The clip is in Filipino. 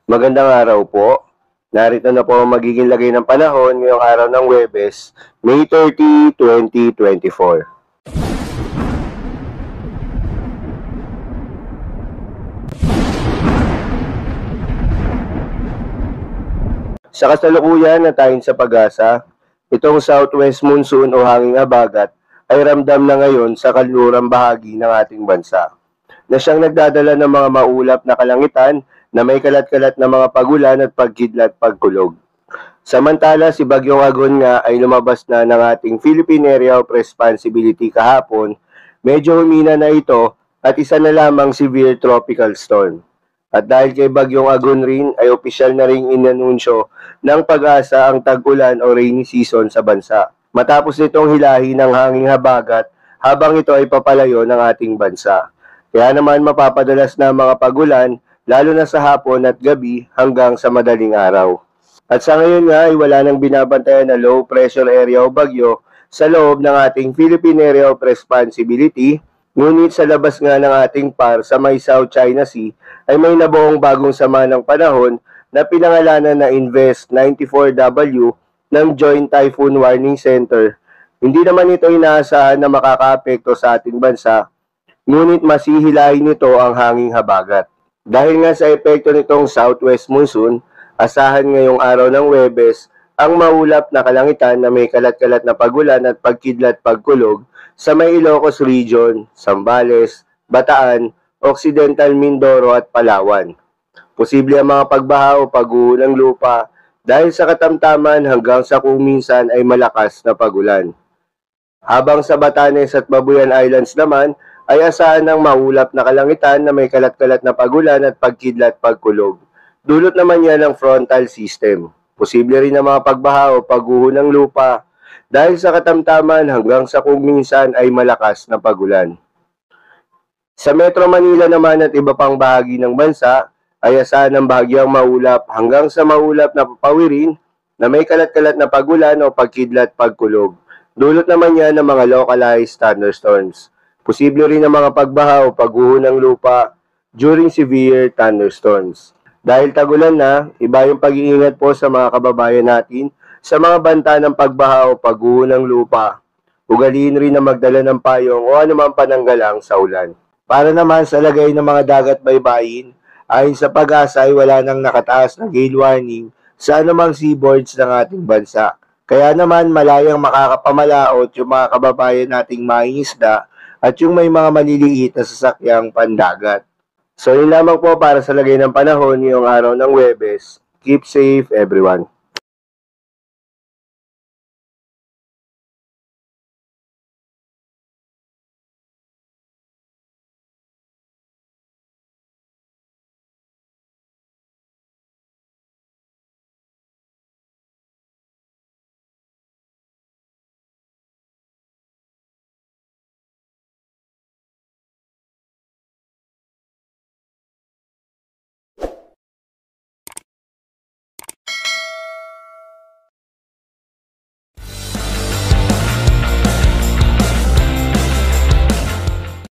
Magandang araw po. Narito na po ang magiging lagay ng panahon ngayong araw ng Huwebes, May 30, 2024. Sa kasalukuyan na tayon sa pag-asa, itong southwest monsoon o hanging habagat ay ramdam na ngayon sa kanlurang bahagi ng ating bansa, na siyang nagdadala ng mga maulap na kalangitan na may kalat-kalat na mga pagulan at pagkidlat pagkulog. Samantala, si Bagyong Agon nga ay lumabas na ng ating Philippine Area of Responsibility kahapon. Medyo humina na ito at isa na lamang severe tropical storm. At dahil kay Bagyong Agon rin ay opisyal na ring inanunsyo ng Pag-asa ang tag-ulan o rainy season sa bansa. Matapos nitong hilahin ng hanging habagat habang ito ay papalayo ng ating bansa. Kaya naman mapapadalas na mga pagulan lalo na sa hapon at gabi hanggang sa madaling araw. At sa ngayon nga ay wala nang binabantayan na low pressure area o bagyo sa loob ng ating Philippine Area of Responsibility. Ngunit sa labas nga ng ating PAR sa may South China Sea ay may nabuong bagong sama ng panahon na pinangalanan na Invest 94W ng Joint Typhoon Warning Center. Hindi naman ito inaasahan na makakaapekto sa ating bansa, ngunit masihilahin nito ang hanging habagat. Dahil nga sa epekto nitong southwest monsoon, asahan ngayong araw ng Huwebes ang maulap na kalangitan na may kalat-kalat na pagulan at pagkidlat pagkulog sa may Ilocos Region, Zambales, Bataan, Occidental Mindoro at Palawan. Posible ang mga pagbaha o pagguho ng lupa dahil sa katamtaman hanggang sa kung minsan ay malakas na pagulan. Habang sa Batanes at Babuyan Islands naman ay asahan ng maulap na kalangitan na may kalat-kalat na pagulan at pagkidlat pagkulog. Dulot naman yan ng frontal system. Posible rin ang mga pagbaha o pagguho ng lupa dahil sa katamtaman hanggang sa kung minsan ay malakas na pagulan. Sa Metro Manila naman at iba pang bahagi ng bansa ay asahan ng bahagyang maulap hanggang sa maulap na papawirin na may kalat-kalat na pagulan o pagkidlat pagkulog. Dulot naman yan ng mga localized thunderstorms. Posible rin ang mga pagbaha o pagguho ng lupa during severe thunderstorms. Dahil tagulan na, iba yung pag-iingat po sa mga kababayan natin sa mga banta ng pagbaha o pagguho ng lupa. Ugaliin rin na magdala ng payong o anumang pananggalang sa ulan. Para naman sa lagay ng mga dagat baybayin, ayon sa Pag-asa ay wala nang nakataas na gale warning sa anumang seaboards ng ating bansa. Kaya naman malayang makakapamalaot yung mga kababayan nating mangingisda at yung may mga maliliit na sasakyang pandagat. So yun lamang po para sa lagay ng panahon ngayong araw ng Huwebes. Keep safe everyone.